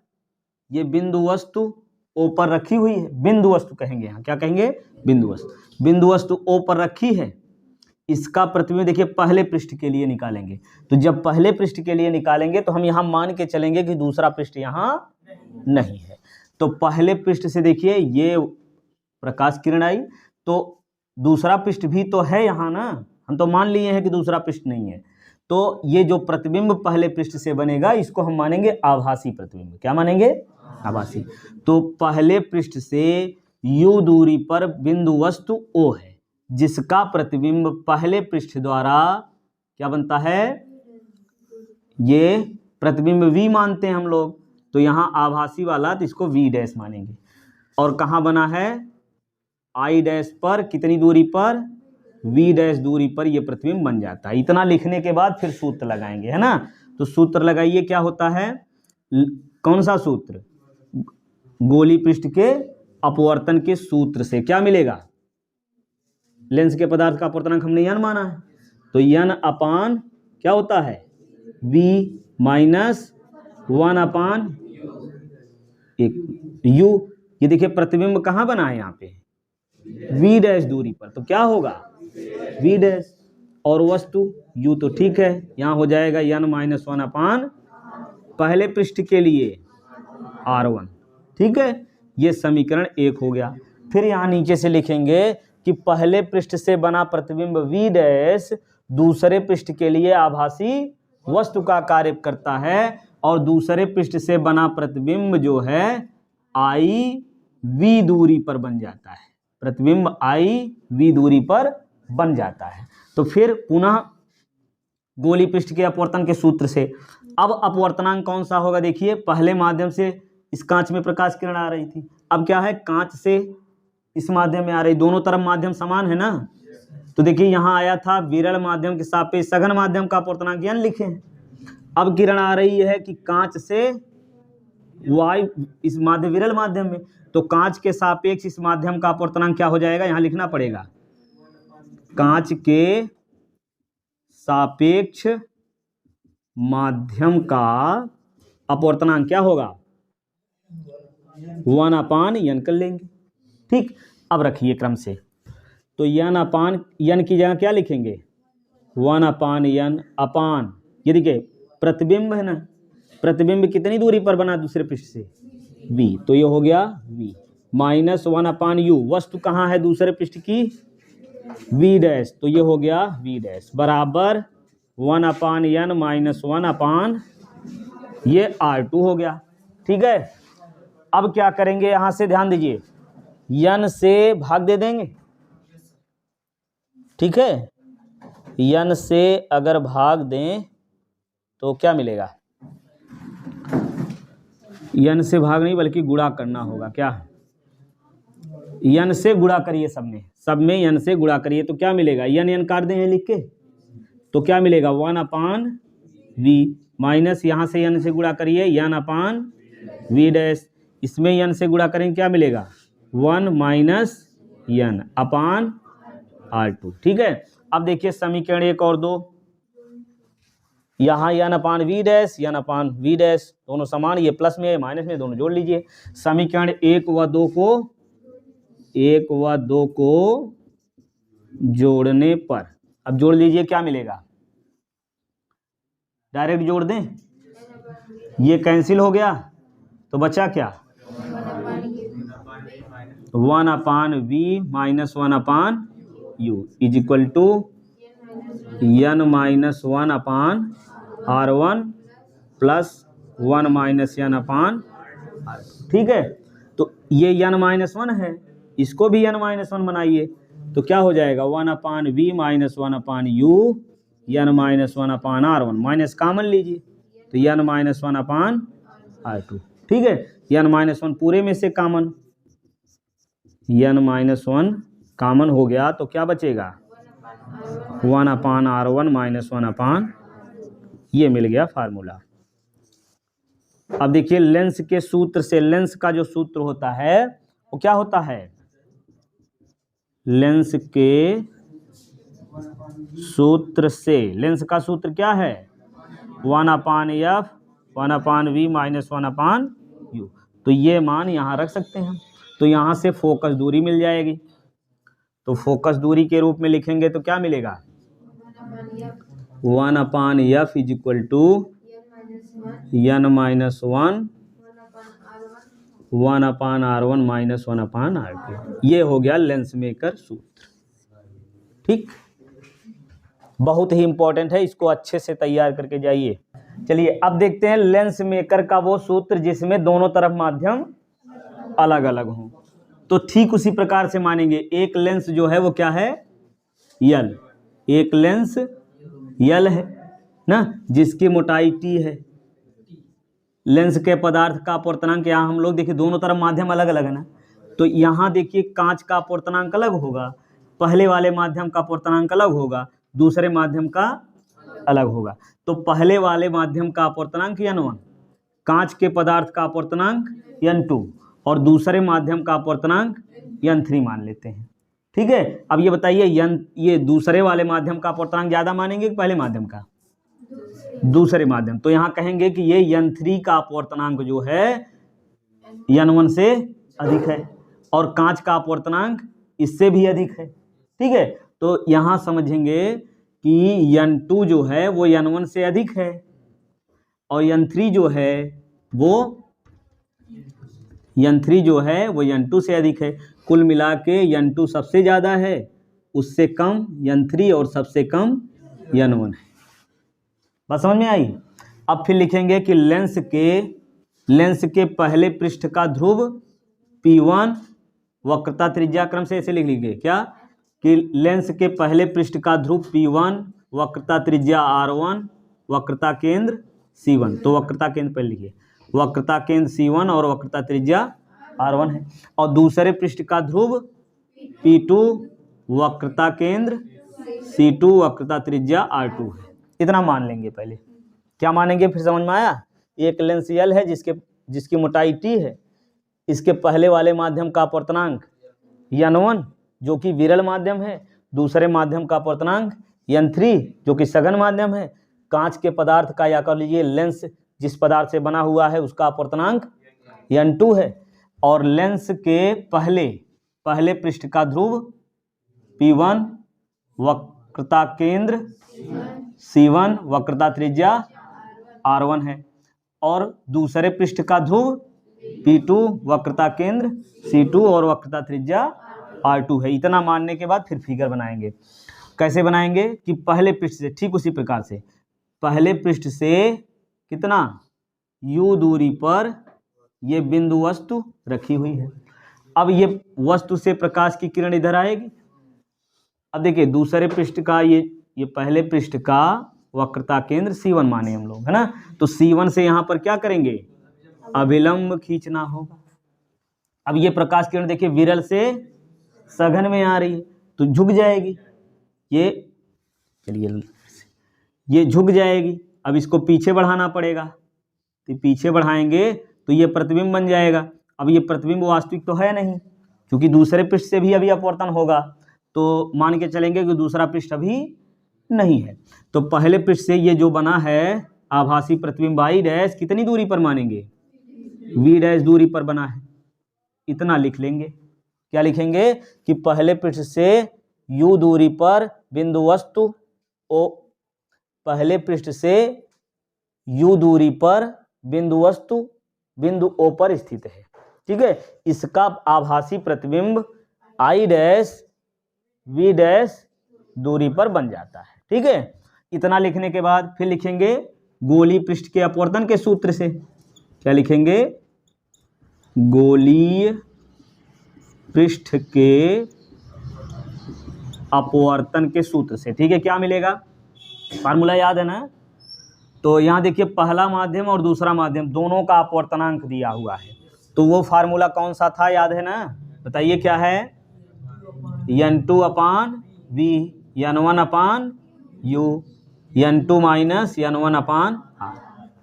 ये बिंदु वस्तु O पर रखी हुई है, बिंदु वस्तु कहेंगे, यहाँ क्या कहेंगे, बिंदु वस्तु, बिंदु वस्तु O पर रखी है। इसका प्रतिबिंब देखिए पहले पृष्ठ के लिए निकालेंगे, तो जब पहले पृष्ठ के लिए निकालेंगे तो हम यहाँ मान के चलेंगे कि दूसरा पृष्ठ यहाँ नहीं है, तो पहले पृष्ठ से देखिए ये प्रकाश किरण आई, तो दूसरा पृष्ठ भी तो है यहाँ ना, हम तो मान लिए हैं कि दूसरा पृष्ठ नहीं है, तो ये जो प्रतिबिंब पहले पृष्ठ से बनेगा इसको हम मानेंगे आभासी प्रतिबिंब। क्या मानेंगे, आभासी। तो पहले पृष्ठ से u दूरी पर बिंदु वस्तु O है जिसका प्रतिबिंब पहले पृष्ठ द्वारा क्या बनता है, ये प्रतिबिंब v मानते हैं हम लोग, तो यहाँ आभासी वाला, तो इसको v डैश मानेंगे, और कहाँ बना है, i डैश पर, कितनी दूरी पर, v डैश दूरी पर ये प्रतिबिंब बन जाता है। इतना लिखने के बाद फिर सूत्र लगाएंगे, है ना, तो सूत्र लगाइए, क्या होता है, कौन सा सूत्र, गोली पृष्ठ के अपवर्तन के सूत्र से क्या मिलेगा, लेंस के पदार्थ का अपवर्तनांक हमने n माना है, तो n अपान क्या होता है, v माइनस 1 अपान एक u, ये देखिए प्रतिबिंब कहाँ बना है, यहाँ पे v डैश दूरी पर, तो क्या होगा v डैश, और वस्तु u तो ठीक है, यहाँ हो जाएगा n माइनस 1 अपान पहले पृष्ठ के लिए R1, ठीक है, ये समीकरण 1 हो गया। फिर यहाँ नीचे से लिखेंगे कि पहले पृष्ठ से बना प्रतिबिंब v डैश दूसरे पृष्ठ के लिए आभासी वस्तु का कार्य करता है और दूसरे पृष्ठ से बना प्रतिबिंब जो है i v दूरी पर बन जाता है, प्रतिबिंब i v दूरी पर बन जाता है। तो फिर पुनः गोली पृष्ठ के अपवर्तन के सूत्र से अब अपवर्तनांक कौन सा होगा, देखिए पहले माध्यम से इस कांच में प्रकाश किरण आ रही थी, अब क्या है कांच से इस माध्यम में आ रही, दोनों तरफ माध्यम समान है ना। तो देखिए यहाँ आया था विरल माध्यम के सापेक्ष सघन माध्यम का अपवर्तनांक n लिखे हैं। अब किरण आ रही है कि कांच से y इस माध्यम विरल माध्यम में, तो कांच के सापेक्ष इस माध्यम का अपवर्तनांक क्या हो जाएगा, यहाँ लिखना पड़ेगा कांच के सापेक्ष माध्यम का अपवर्तनांक क्या होगा 1/n कर लेंगे। ठीक, अब रखिए क्रम से, तो n/n की जगह क्या लिखेंगे 1/n अपान, ये देखिए प्रतिबिंब है ना, प्रतिबिंब कितनी दूरी पर बना दूसरे पृष्ठ से v, तो ये हो गया v माइनस 1/u, वस्तु कहाँ है दूसरे पृष्ठ की v डैश, तो ये हो गया v डैश बराबर 1/n माइनस 1/, ये r2 हो गया। ठीक है, अब क्या करेंगे, यहां से ध्यान दीजिए n से भाग दे देंगे। ठीक है, n से अगर भाग दें तो क्या मिलेगा, n से भाग नहीं बल्कि गुणा करना होगा, क्या n से गुणा करिए, सब में n से गुणा करिए तो क्या मिलेगा, n काट दें लिख के, तो क्या मिलेगा 1/v माइनस यहाँ से n से गुणा करिए n/v डैश, इसमें n से गुणा करेंगे क्या मिलेगा 1 माइनस n अपान r2। ठीक है, अब देखिए समीकरण 1 और 2, यहाँ n/v डैश n/v डैश दोनों समान, ये प्लस में माइनस में दोनों जोड़ लीजिए। समीकरण 1 व 2 को जोड़ने पर, अब जोड़ लीजिए क्या मिलेगा, डायरेक्ट जोड़ दें, ये कैंसिल हो गया तो बचा क्या 1/v minus 1/u is equal to n माइनस 1/r1 प्लस 1 माइनस n/r। ठीक है, तो ये n माइनस 1 है, इसको भी n माइनस 1 बनाइए तो क्या हो जाएगा 1/v माइनस 1/u n माइनस 1/r1, माइनस कॉमन लीजिए तो n माइनस 1/r2। ठीक है, n माइनस 1 पूरे में से कॉमन, n माइनस 1 कॉमन हो गया तो क्या बचेगा 1/r1 माइनस 1/, ये मिल गया फार्मूला। अब देखिए लेंस के सूत्र से, लेंस का जो सूत्र होता है वो क्या होता है, लेंस के सूत्र से, लेंस का सूत्र क्या है 1/f 1/v माइनस 1/u, तो ये मान यहाँ रख सकते हैं। तो यहाँ से फोकस दूरी मिल जाएगी, तो फोकस दूरी के रूप में लिखेंगे तो क्या मिलेगा 1/f is equal to n minus 1 1/r1 minus 1/r2, ये हो गया लेंस मेकर सूत्र। ठीक, बहुत ही इंपॉर्टेंट है, इसको अच्छे से तैयार करके जाइए। चलिए अब देखते हैं लेंस मेकर का वो सूत्र जिसमें दोनों तरफ माध्यम अलग अलग हों। तो ठीक उसी प्रकार से मानेंगे, एक लेंस जो है वो क्या है L, एक लेंस L है ना, जिसकी मोटाई T है। लेंस के पदार्थ का अपवर्तनांक, यहाँ हम लोग देखिए दोनों तरफ माध्यम अलग अलग है ना, तो यहाँ देखिए कांच का अपवर्तनांक अलग होगा, पहले वाले माध्यम का अपवर्तनांक अलग होगा, दूसरे माध्यम का अलग होगा। तो पहले वाले माध्यम का अपवर्तनांक n1, कांच के पदार्थ का अपवर्तनांक n2 और दूसरे माध्यम का अपवर्तनांक n3 मान लेते हैं। ठीक है, अब ये बताइए ये दूसरे वाले माध्यम का अपवर्तनांक ज़्यादा मानेंगे कि पहले माध्यम का, दूसरे माध्यम, तो यहाँ कहेंगे कि ये n3 का अपवर्तनांक जो है n1 से अधिक है और कांच का अपवर्तनांक इससे भी अधिक है। ठीक है, तो यहाँ समझेंगे कि n2 जो है वो n1 से अधिक है और n3 जो है वो n2 से अधिक है। कुल मिला के n2 सबसे ज़्यादा है, उससे कम n3 और सबसे कम n1 है। बात समझ में आई? अब फिर लिखेंगे कि लेंस के पहले पृष्ठ का ध्रुव P1 वक्रता त्रिज्या क्रम से ऐसे लिख लीजिए क्या कि लेंस के पहले पृष्ठ का ध्रुव P1 वक्रता त्रिज्या R1 वक्रता केंद्र C1। तो वक्रता केंद्र पहले लिखिए, वक्रता केंद्र C1 और वक्रता त्रिज्या R1 है। और दूसरे पृष्ठ का ध्रुव P2 वक्रता केंद्र C2 वक्रता त्रिज्या R2 है। इतना मान लेंगे पहले। क्या मानेंगे फिर समझ में आया? एक लेंस L है जिसकी मोटाई T है, इसके पहले वाले माध्यम का अपवर्तनांक n1 जो कि विरल माध्यम है, दूसरे माध्यम का अपवर्तनांक n3 जो कि सघन माध्यम है। कांच के पदार्थ का या कर लीजिए लेंस जिस पदार्थ से बना हुआ है उसका अपवर्तनांक n2 है। और लेंस के पहले पृष्ठ का ध्रुव P1 वक्रता केंद्र C1 वक्रता त्रिज्या R1 है और दूसरे पृष्ठ का ध्रुव P2 वक्रता केंद्र C2 और वक्रता त्रिज्या R2 है। इतना मानने के बाद फिर फिगर बनाएंगे। कैसे बनाएंगे कि पहले पृष्ठ से ठीक उसी प्रकार से पहले पृष्ठ से कितना u दूरी पर ये बिंदु वस्तु रखी हुई है। अब ये वस्तु से प्रकाश की किरण इधर आएगी। अब देखिए दूसरे पृष्ठ का ये पहले पृष्ठ का वक्रता केंद्र C1 माने हम लोग, है ना। तो C1 से यहाँ पर क्या करेंगे, अभिलंब खींचना होगा। अब ये प्रकाश किरण देखिए विरल से सघन में आ रही है तो झुक जाएगी, ये झुक जाएगी। अब इसको पीछे बढ़ाना पड़ेगा, तो पीछे बढ़ाएंगे तो ये प्रतिबिंब बन जाएगा। अब ये प्रतिबिंब वास्तविक तो है नहीं क्योंकि दूसरे पृष्ठ से भी अभी अपवर्तन होगा, तो मान के चलेंगे कि दूसरा पृष्ठ अभी नहीं है। तो पहले पृष्ठ से ये जो बना है आभासी प्रतिबिंब I डैश कितनी दूरी पर मानेंगे, V डैश दूरी पर बना है। इतना लिख लेंगे। क्या लिखेंगे कि पहले पृष्ठ से U दूरी पर बिंदु वस्तु O, पहले पृष्ठ से U दूरी पर बिंदु वस्तु बिंदु O पर स्थित है। ठीक है, इसका आभासी प्रतिबिंब I डैश V डैश दूरी पर बन जाता है। ठीक है, इतना लिखने के बाद फिर लिखेंगे गोलीय पृष्ठ के अपवर्तन के सूत्र से। क्या लिखेंगे, गोलीय पृष्ठ के अपवर्तन के सूत्र से। ठीक है, क्या मिलेगा, फार्मूला याद है ना। तो यहाँ देखिए पहला माध्यम और दूसरा माध्यम दोनों का अपवर्तनांक दिया हुआ है, तो वो फार्मूला कौन सा था, याद है ना, बताइए क्या है, n2 upon v, n1 upon u, n2 minus n1 अपान r।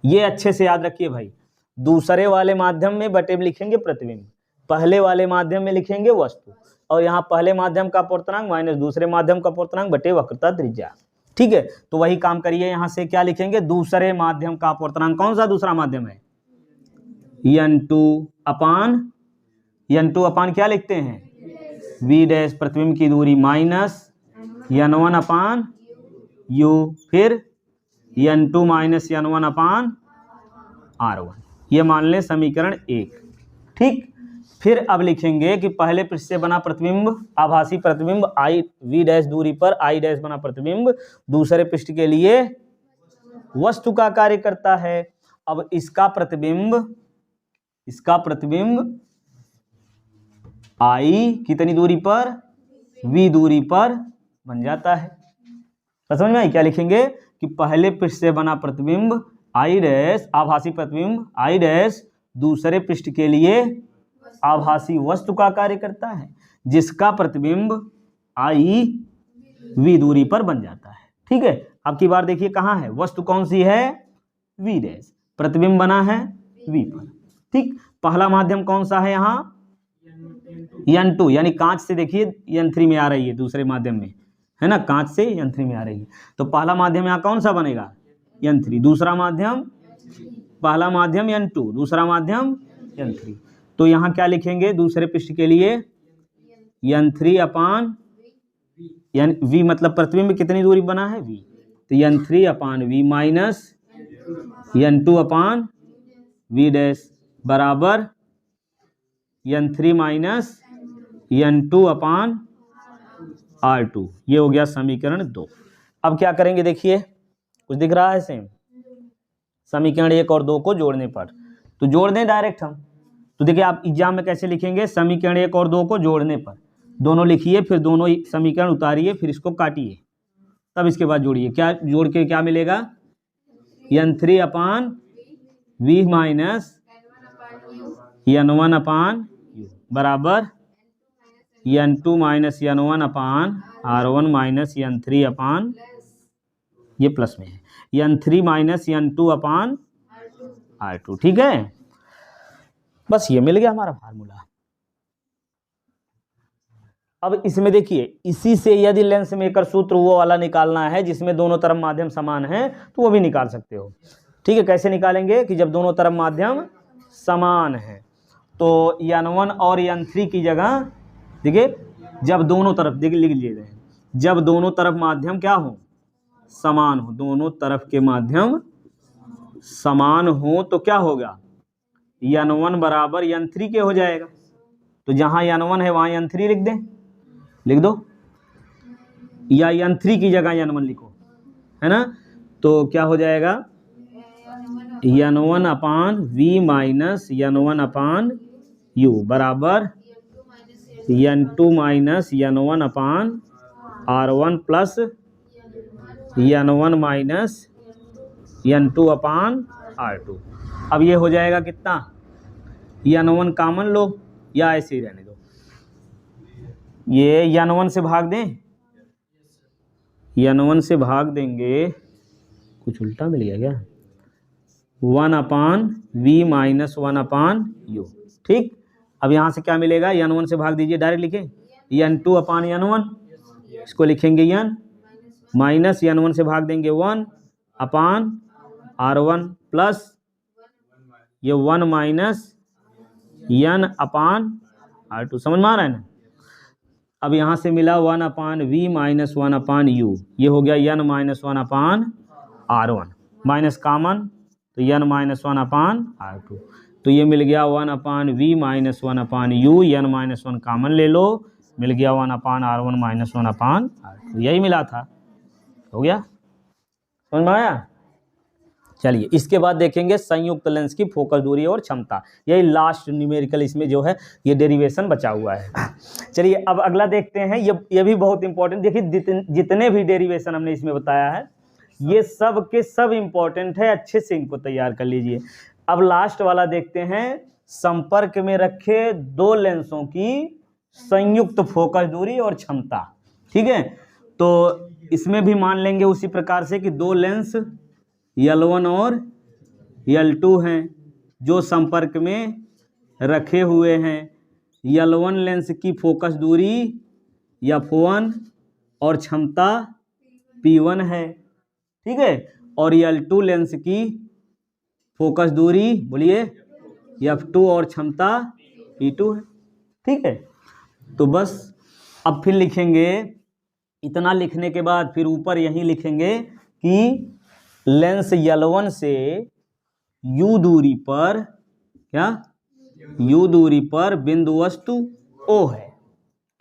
ये अच्छे से याद रखिए भाई। दूसरे वाले माध्यम में बटे में लिखेंगे प्रतिबिंब, पहले वाले माध्यम में लिखेंगे वस्तु, और यहाँ पहले माध्यम का अपवर्तनांक माइनस दूसरे माध्यम का अपवर्तनांक बटे वक्रता त्रिज्या। ठीक है, तो वही काम करिए। यहाँ से क्या लिखेंगे, दूसरे माध्यम का अपवर्तनांक कौन सा दूसरा माध्यम है, n2 अपान क्या लिखते हैं, v डैश प्रतिबिंब की दूरी माइनस n1 अपान u, फिर n2 माइनस n1 अपान r1। ये मान लें समीकरण 1। ठीक, फिर अब लिखेंगे कि पहले पृष्ठ से बना प्रतिबिंब आभासी प्रतिबिंब I v डैश दूरी पर I डैश बना प्रतिबिंब दूसरे पृष्ठ के लिए वस्तु का कार्य करता है। अब इसका प्रतिबिंब I कितनी दूरी पर, v दूरी पर बन जाता है। समझ में आई? क्या लिखेंगे कि पहले पृष्ठ से बना प्रतिबिंब I डैश आभासी प्रतिबिंब I डैश दूसरे पृष्ठ के लिए आभासी वस्तु का कार्य करता है, जिसका प्रतिबिंब I v दूरी पर बन जाता है। ठीक है, अब की बार देखिए कहाँ है वस्तु, कौन सी है, v डैश, प्रतिबिंब बना है v पर। ठीक, पहला माध्यम कौन सा है यहाँ, n2, यानी कांच से देखिए n3 में आ रही है, दूसरे माध्यम में है ना, कांच से n3 में आ रही है। तो पहला माध्यम यहाँ कौन सा बनेगा, n3, दूसरा माध्यम, पहला माध्यम n2, दूसरा माध्यम n3। तो यहाँ क्या लिखेंगे दूसरे पृष्ठ के लिए, n3 अपान v मतलब प्रतिबिंब कितनी दूरी बना है v, तो n3 अपान v minus n2 upon v dash बराबर n3 माइनस N2/R2। ये हो गया समीकरण 2। अब क्या करेंगे देखिए, कुछ दिख रहा है सेम, समीकरण 1 और 2 को जोड़ने पर, तो जोड़ दें डायरेक्ट हम। तो देखिए आप एग्जाम में कैसे लिखेंगे, समीकरण 1 और 2 को जोड़ने पर दोनों लिखिए, फिर दोनों समीकरण उतारिए, फिर इसको काटिए, तब इसके बाद जोड़िए। क्या जोड़ के क्या मिलेगा, N3/V माइनस N1/U बराबर N2 minus N1/R1 minus N3 ये प्लस में है N3 माइनस N2/R2। ठीक है, बस ये मिल गया हमारा फार्मूला। अब इसमें देखिए, इसी से यदि लेंस मेकर सूत्र वो वाला निकालना है जिसमें दोनों तरफ माध्यम समान है, तो वो भी निकाल सकते हो। ठीक है, कैसे निकालेंगे कि जब दोनों तरफ माध्यम समान है, तो N1 और N3 की जगह देखिए, जब दोनों तरफ देखिए लिख लीजिए, जब दोनों तरफ माध्यम क्या हो, समान हो, दोनों तरफ के माध्यम समान हो, तो क्या होगा, N1 बराबर N3 के हो जाएगा। तो जहां N1 है वहां N3 लिख दें, लिख दो, या N3 की जगह N1 लिखो, है ना। तो क्या हो जाएगा, N1/V माइनस N1/U बराबर N2 minus N1/R1 plus N1 minus N2/R2। अब ये हो जाएगा कितना, N1 कॉमन लो या ऐसे ही रहने दो, ये N1 से भाग दें, N1 से भाग देंगे, कुछ उल्टा मिल गया क्या, 1/V माइनस 1/U। ठीक, अब यहाँ से क्या मिलेगा, N1 से भाग दीजिए, डायरेक्ट लिखें N2/N1, इसको लिखेंगे N माइनस N1 से भाग देंगे 1/R1 प्लस ये 1 माइनस N/R2। समझ में आ रहा है ना। अब यहाँ से मिला 1/V माइनस 1/U, ये हो गया N माइनस 1/R1 माइनस कॉमन, तो N माइनस 1/R2, तो ये मिल गया 1/V minus 1/U, N minus 1 common ले लो, मिल गया 1/R1 माइनस 1/R2, यही मिला था, हो गया, समझ में आया। चलिए इसके बाद देखेंगे संयुक्त लेंस की फोकस दूरी और क्षमता, यही लास्ट न्यूमेरिकल इसमें जो है ये डेरिवेशन बचा हुआ है। चलिए अब अगला देखते हैं, ये भी बहुत इंपॉर्टेंट, देखिए जितने भी डेरिवेशन हमने इसमें बताया है ये सब के सब इंपॉर्टेंट है, अच्छे से इनको तैयार कर लीजिए। अब लास्ट वाला देखते हैं, संपर्क में रखे दो लेंसों की संयुक्त फोकस दूरी और क्षमता। ठीक है, तो इसमें भी मान लेंगे उसी प्रकार से कि दो लेंस L1 और L2 हैं जो संपर्क में रखे हुए हैं। L1 लेंस की फोकस दूरी F1 और क्षमता P1 है, ठीक है, और L2 लेंस की फोकस दूरी बोलिए F2 और क्षमता P2 है। ठीक है, तो बस अब फिर लिखेंगे, इतना लिखने के बाद फिर ऊपर यही लिखेंगे कि लेंस L1 से U दूरी पर, क्या U दूरी पर बिंदु वस्तु O है,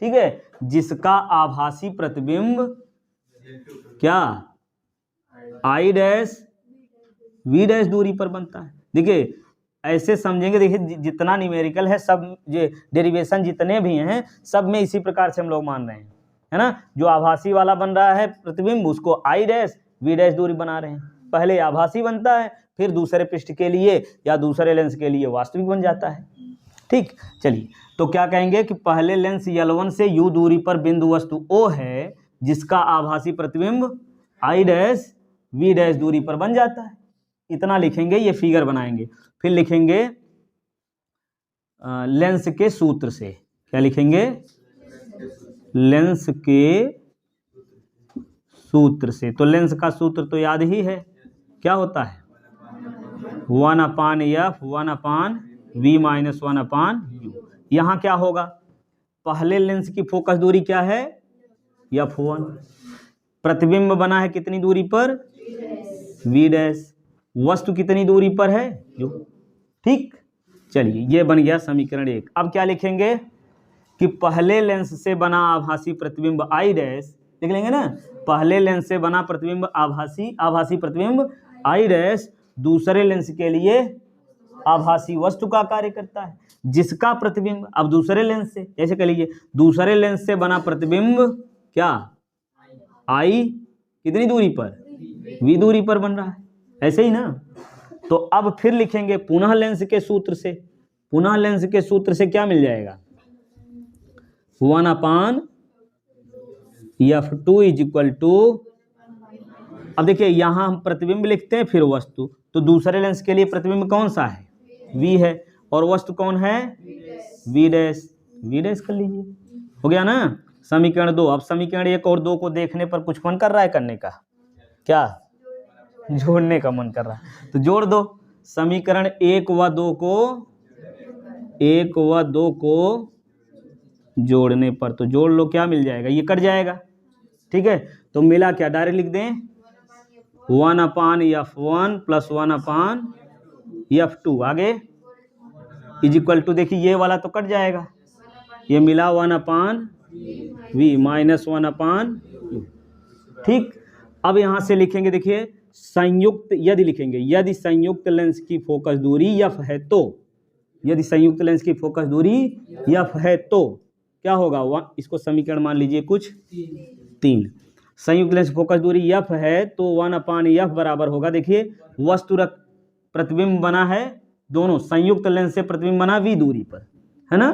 ठीक है, जिसका आभासी प्रतिबिंब क्या I डैश V डैश दूरी पर बनता है। देखिए ऐसे समझेंगे, देखिए जितना न्यूमेरिकल है सब जो डेरिवेशन जितने भी हैं सब में इसी प्रकार से हम लोग मान रहे हैं, है ना। जो आभासी वाला बन रहा है प्रतिबिंब उसको I डैश V डैश दूरी बना रहे हैं। पहले आभासी बनता है, फिर दूसरे पृष्ठ के लिए या दूसरे लेंस के लिए वास्तविक बन जाता है। ठीक, चलिए तो क्या कहेंगे कि पहले लेंस L1 से U दूरी पर बिंदु वस्तु O है जिसका आभासी प्रतिबिंब I डैश V डैश दूरी पर बन जाता है। इतना लिखेंगे, ये फिगर बनाएंगे, फिर लिखेंगे लेंस के सूत्र से, क्या लिखेंगे, लेंस के सूत्र से। तो लेंस का सूत्र तो याद ही है, क्या होता है 1/F 1/V माइनस 1/U। यहाँ क्या होगा, पहले लेंस की फोकस दूरी क्या है F1, प्रतिबिंब बना है कितनी दूरी पर V डैश, वस्तु कितनी दूरी पर है U। ठीक, चलिए ये बन गया समीकरण 1। अब क्या लिखेंगे, कि पहले लेंस से बना आभासी प्रतिबिंब आई डैश, देख लेंगे ना, पहले लेंस से बना प्रतिबिंब आभासी प्रतिबिंब आई डैश दूसरे लेंस के लिए आभासी वस्तु का कार्य करता है, जिसका प्रतिबिंब, अब दूसरे लेंस से, ऐसे कह लीजिए दूसरे लेंस से बना प्रतिबिंब क्या, आई कितनी दूरी पर, v दूरी पर बन रहा है, ऐसे ही ना। तो अब फिर लिखेंगे पुनः लेंस के सूत्र से, पुनः लेंस के सूत्र से क्या मिल जाएगा, 1/f2 इज इक्वल टू, अब देखिए यहां हम प्रतिबिंब लिखते हैं फिर वस्तु, तो दूसरे लेंस के लिए प्रतिबिंब कौन सा है, v है, और वस्तु कौन है, v डैश, v डैश कर लीजिए, हो गया ना। समीकरण 2, अब समीकरण 1 और 2 को देखने पर कुछ मन कर रहा है करने का, क्या, जोड़ने का मन कर रहा है, तो जोड़ दो। समीकरण 1 व 2 को जोड़ने पर, तो जोड़ लो, क्या मिल जाएगा, ये कट जाएगा, ठीक है। तो मिला क्या, डायरेक्ट लिख दें 1/f1 प्लस 1/f2, आगे इज इक्वल टू, देखिए ये वाला तो कट जाएगा, ये मिला 1/v माइनस 1/u, ठीक। अब यहां से लिखेंगे, देखिए संयुक्त यदि लिखेंगे, यदि संयुक्त लेंस की फोकस दूरी f है तो, यदि संयुक्त लेंस की फोकस दूरी f है तो क्या होगा, इसको समीकरण मान लीजिए कुछ 3, संयुक्त लेंस फोकस दूरी f है तो 1/f बराबर होगा, देखिए वस्तु प्रतिबिंब बना है, दोनों संयुक्त लेंस से प्रतिबिंब बना v दूरी पर, है ना,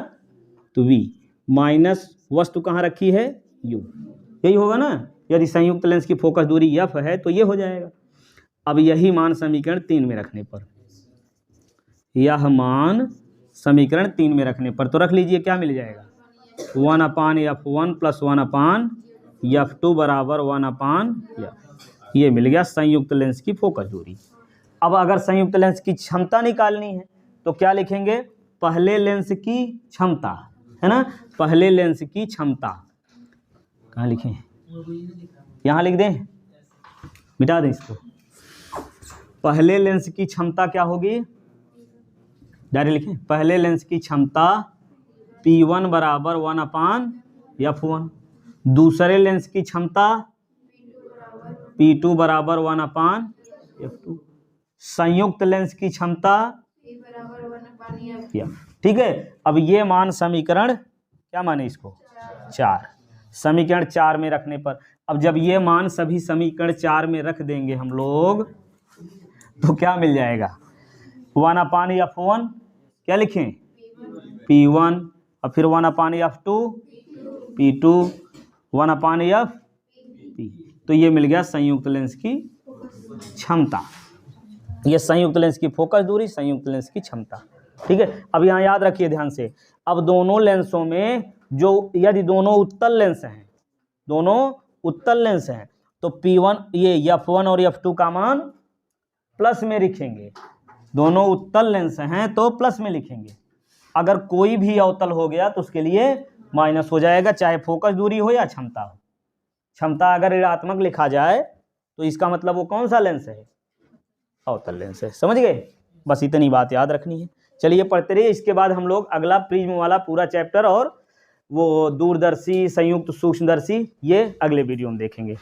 तो v माइनस वस्तु कहाँ रखी है, u, यही होगा ना। यदि संयुक्त लेंस की फोकस दूरी f है तो ये हो जाएगा। अब यही मान समीकरण 3 में रखने पर, यह मान समीकरण 3 में रखने पर, तो रख लीजिए, क्या मिल जाएगा, 1/f1 प्लस 1/f2 बराबर 1/f, ये मिल गया संयुक्त लेंस की फोकस दूरी। अब अगर संयुक्त लेंस की क्षमता निकालनी है तो क्या लिखेंगे, पहले लेंस की क्षमता, है ना, पहले लेंस की क्षमता, कहाँ लिखें, यहाँ लिख दें, मिटा दें इसको, पहले लेंस की क्षमता क्या होगी, डायरेक्ट लिखें, पहले लेंस की क्षमता P1 बराबर 1/f1, दूसरे लेंस की क्षमता P2 बराबर 1/f2, संयुक्त लेंस की क्षमता, ठीक है। अब ये मान समीकरण क्या माने इसको, 4, समीकरण 4 में रखने पर, अब जब ये मान सभी समीकरण 4 में रख देंगे हम लोग तो क्या मिल जाएगा, 1/f1 क्या लिखें, P1, और फिर 1/f2 P2, 1/f, तो ये मिल गया संयुक्त लेंस की क्षमता, ये संयुक्त लेंस की फोकस दूरी, संयुक्त लेंस की क्षमता, ठीक है। अब यहाँ याद रखिए ध्यान से, अब दोनों लेंसों में जो, यदि दोनों उत्तल लेंस हैं, दोनों उत्तल लेंस हैं, तो P1 ये f1 और f2 का मान प्लस में लिखेंगे, दोनों उत्तल लेंस हैं तो प्लस में लिखेंगे, अगर कोई भी अवतल हो गया तो उसके लिए माइनस हो जाएगा, चाहे फोकस दूरी हो या क्षमता हो। क्षमता अगर ऋणात्मक लिखा जाए तो इसका मतलब वो कौन सा लेंस है, अवतल लेंस है, समझ गए, बस इतनी बात याद रखनी है। चलिए पढ़ते रहिए, इसके बाद हम लोग अगला प्रिज्म वाला पूरा चैप्टर और वो दूरदर्शी, संयुक्त, सूक्ष्मदर्शी, ये अगले वीडियो में देखेंगे।